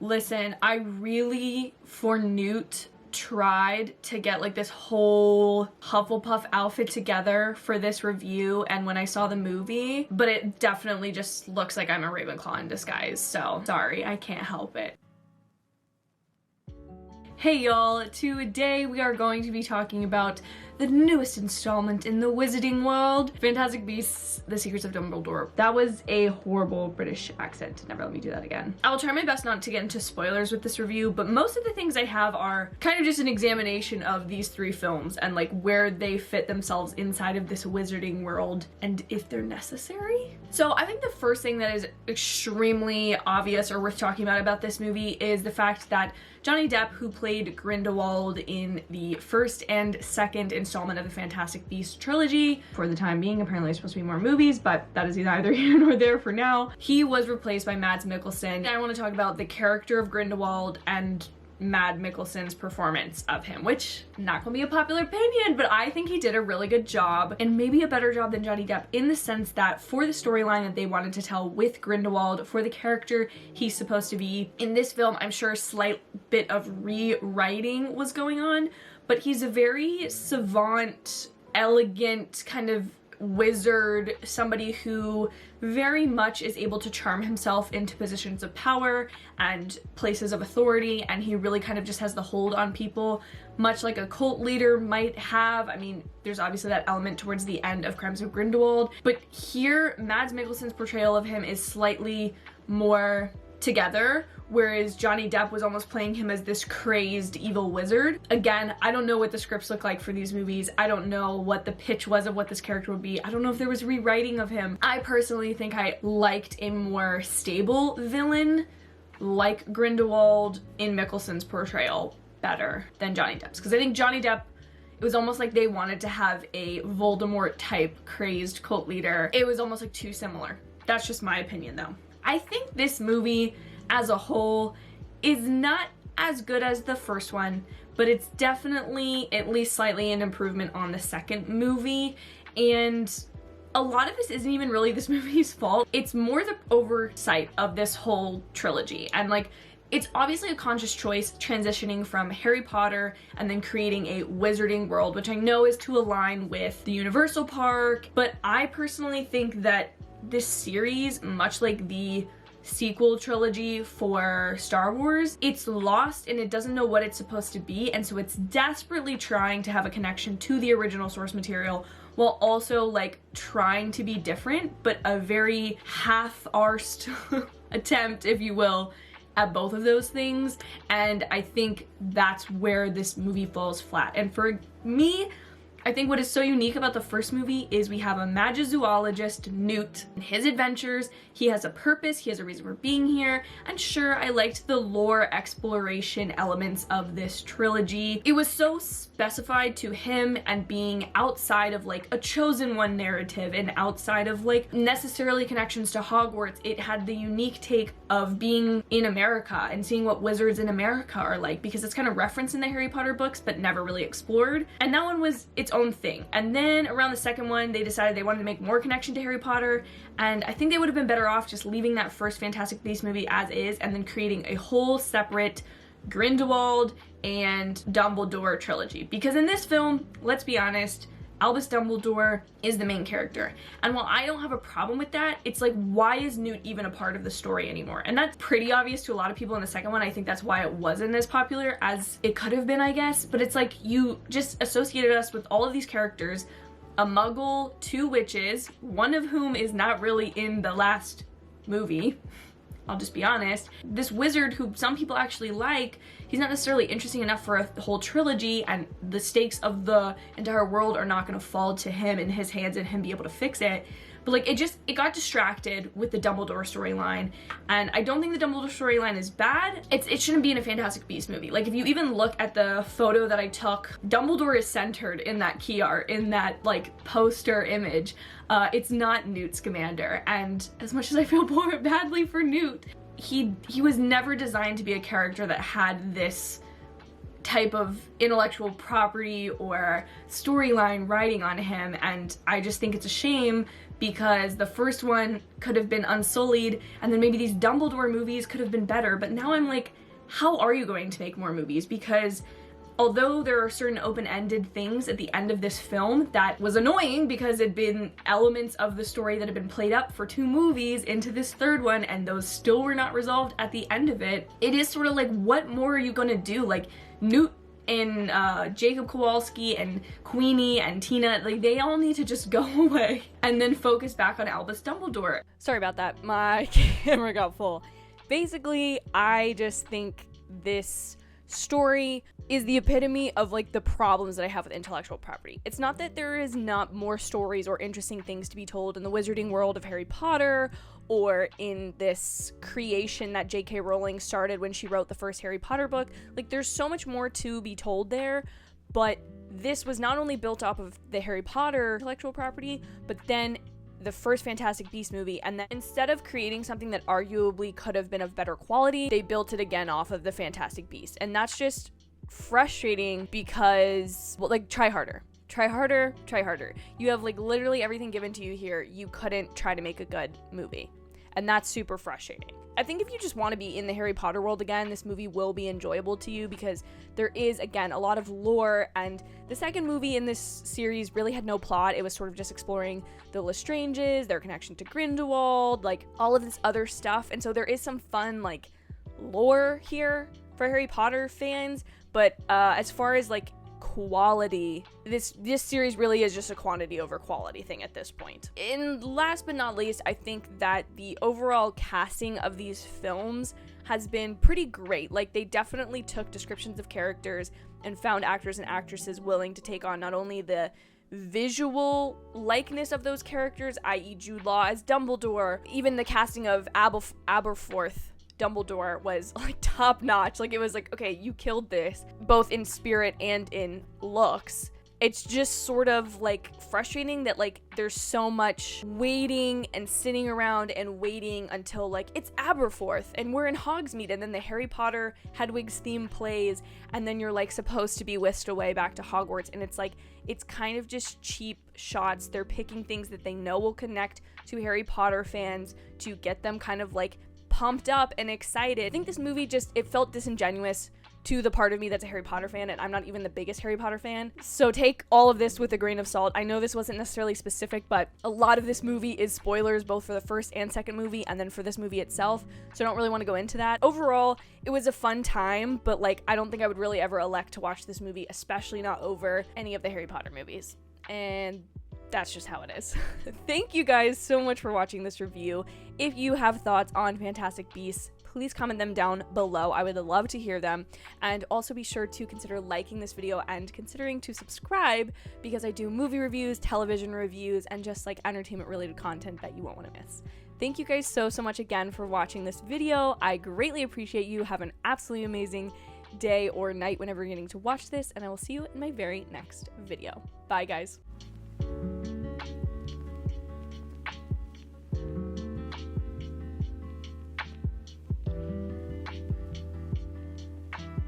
Listen, I really, for Newt, tried to get like this whole Hufflepuff outfit together for this review and when I saw the movie, but it definitely just looks like I'm a Ravenclaw in disguise, so sorry, I can't help it. Hey y'all, today we are going to be talking about the newest installment in the Wizarding World, Fantastic Beasts: The Secrets of Dumbledore. That was a horrible British accent. Never let me do that again. I will try my best not to get into spoilers with this review, but most of the things I have are kind of just an examination of these three films and like where they fit themselves inside of this Wizarding World and if they're necessary. So I think the first thing that is extremely obvious or worth talking about this movie is the fact that Johnny Depp, who played Grindewald in the first and second installment of the Fantastic Beasts trilogy, for the time being, apparently there's supposed to be more movies, but that is neither here nor there for now, he was replaced by Mads Mikkelsen. I want to talk about the character of Grindelwald and Mads Mikkelsen's performance of him, which not gonna be a popular opinion, but I think he did a really good job, and maybe a better job than Johnny Depp, in the sense that for the storyline that they wanted to tell with Grindelwald, for the character he's supposed to be in this film, I'm sure a slight bit of rewriting was going on, but he's a very savant, elegant kind of wizard, somebody who very much is able to charm himself into positions of power and places of authority, and he really kind of just has the hold on people, much like a cult leader might have. I mean, there's obviously that element towards the end of Crimes of Grindelwald, but here Mads Mikkelsen's portrayal of him is slightly more together, whereas Johnny Depp was almost playing him as this crazed evil wizard. Again, I don't know what the scripts look like for these movies. I don't know what the pitch was of what this character would be. I don't know if there was rewriting of him. I personally think I liked a more stable villain like Grindelwald in Mikkelsen's portrayal better than Johnny Depp's, because I think Johnny Depp, it was almost like they wanted to have a Voldemort type crazed cult leader. It was almost like too similar. That's just my opinion though. I think this movie as a whole is not as good as the first one, but it's definitely at least slightly an improvement on the second movie, and a lot of this isn't even really this movie's fault. It's more the oversight of this whole trilogy, and like, it's obviously a conscious choice transitioning from Harry Potter and then creating a Wizarding World, which I know is to align with the Universal Park, but I personally think that this series, much like the sequel trilogy for Star Wars, it's lost and it doesn't know what it's supposed to be, and so it's desperately trying to have a connection to the original source material while also like trying to be different, but a very half-arsed attempt, if you will, at both of those things. And I think that's where this movie falls flat. And for me, I think what is so unique about the first movie is we have a magizoologist, Newt, and his adventures. He has a purpose, he has a reason for being here, and sure, I liked the lore exploration elements of this trilogy. It was so specified to him and being outside of like a chosen one narrative and outside of like necessarily connections to Hogwarts. It had the unique take of being in America and seeing what wizards in America are like, because it's kind of referenced in the Harry Potter books but never really explored, and that one was its own thing. And then around the second one, they decided they wanted to make more connection to Harry Potter, and I think they would have been better off just leaving that first Fantastic Beasts movie as is and then creating a whole separate Grindelwald and Dumbledore trilogy. Because in this film, let's be honest, Albus Dumbledore is the main character. And while I don't have a problem with that, it's like, why is Newt even a part of the story anymore? And that's pretty obvious to a lot of people in the second one. I think that's why it wasn't as popular as it could have been, I guess. But it's like, you just associated us with all of these characters, a muggle, two witches, one of whom is not really in the last movie. I'll just be honest. This wizard who some people actually like, he's not necessarily interesting enough for a whole trilogy, and the stakes of the entire world are not gonna fall to him in his hands and him be able to fix it. But like, it got distracted with the Dumbledore storyline, and I don't think the Dumbledore storyline is bad. It shouldn't be in a Fantastic Beasts movie. Like, if you even look at the photo that I took, Dumbledore is centered in that key art, in that like poster image. It's not Newt Scamander, and as much as I feel badly for Newt, he was never designed to be a character that had this type of intellectual property or storyline riding on him, and I just think it's a shame because the first one could have been unsullied, and then maybe these Dumbledore movies could have been better, but now I'm like, how are you going to make more movies? Because although there are certain open-ended things at the end of this film that was annoying because it'd been elements of the story that had been played up for 2 movies into this 3rd one, and those still were not resolved at the end of it, it is sort of like, what more are you gonna do? Like, Newt and Jacob Kowalski and Queenie and Tina, like, they all need to just go away and then focus back on Albus Dumbledore. Sorry about that, my camera got full. Basically, I just think this story is the epitome of like the problems that I have with intellectual property. It's not that there is not more stories or interesting things to be told in the wizarding world of Harry Potter or in this creation that J.K. Rowling started when she wrote the first Harry Potter book. Like, there's so much more to be told there, but this was not only built off of the Harry Potter intellectual property, but then the first Fantastic Beasts movie, and then instead of creating something that arguably could have been of better quality, they built it again off of the Fantastic Beasts. And that's just frustrating because, well, like, try harder. Try harder, try harder. You have like literally everything given to you here. You couldn't try to make a good movie. And that's super frustrating. I think if you just want to be in the Harry Potter world again, this movie will be enjoyable to you because there is, again, a lot of lore, and the second movie in this series really had no plot. It was sort of just exploring the Lestranges, their connection to Grindewald, like all of this other stuff, and so there is some fun, like, lore here for Harry Potter fans, but as far as, like, quality, this series really is just a quantity over quality thing at this point. And last but not least, I think that the overall casting of these films has been pretty great. Like, they definitely took descriptions of characters and found actors and actresses willing to take on not only the visual likeness of those characters, i.e. Jude Law as Dumbledore, even the casting of Aberforth Dumbledore was like top notch. Like, it was like, okay, you killed this both in spirit and in looks. It's just sort of like frustrating that like there's so much waiting and sitting around and waiting until like it's Aberforth and we're in Hogsmeade, and then the Harry Potter Hedwig's theme plays, and then you're like supposed to be whisked away back to Hogwarts, and it's like, it's kind of just cheap shots. They're picking things that they know will connect to Harry Potter fans to get them kind of like pumped up and excited. I think this movie just, it felt disingenuous to the part of me that's a Harry Potter fan, and I'm not even the biggest Harry Potter fan. So take all of this with a grain of salt. I know this wasn't necessarily specific, but a lot of this movie is spoilers, both for the first and second movie, and then for this movie itself, so I don't really want to go into that. Overall, it was a fun time, but like, I don't think I would really ever elect to watch this movie, especially not over any of the Harry Potter movies. And that's just how it is. Thank you guys so much for watching this review. If you have thoughts on Fantastic Beasts, please comment them down below. I would love to hear them. And also be sure to consider liking this video and considering to subscribe, because I do movie reviews, television reviews, and just like entertainment related content that you won't want to miss. Thank you guys so much again for watching this video. I greatly appreciate you. Have an absolutely amazing day or night whenever you're getting to watch this, and I will see you in my very next video. Bye guys.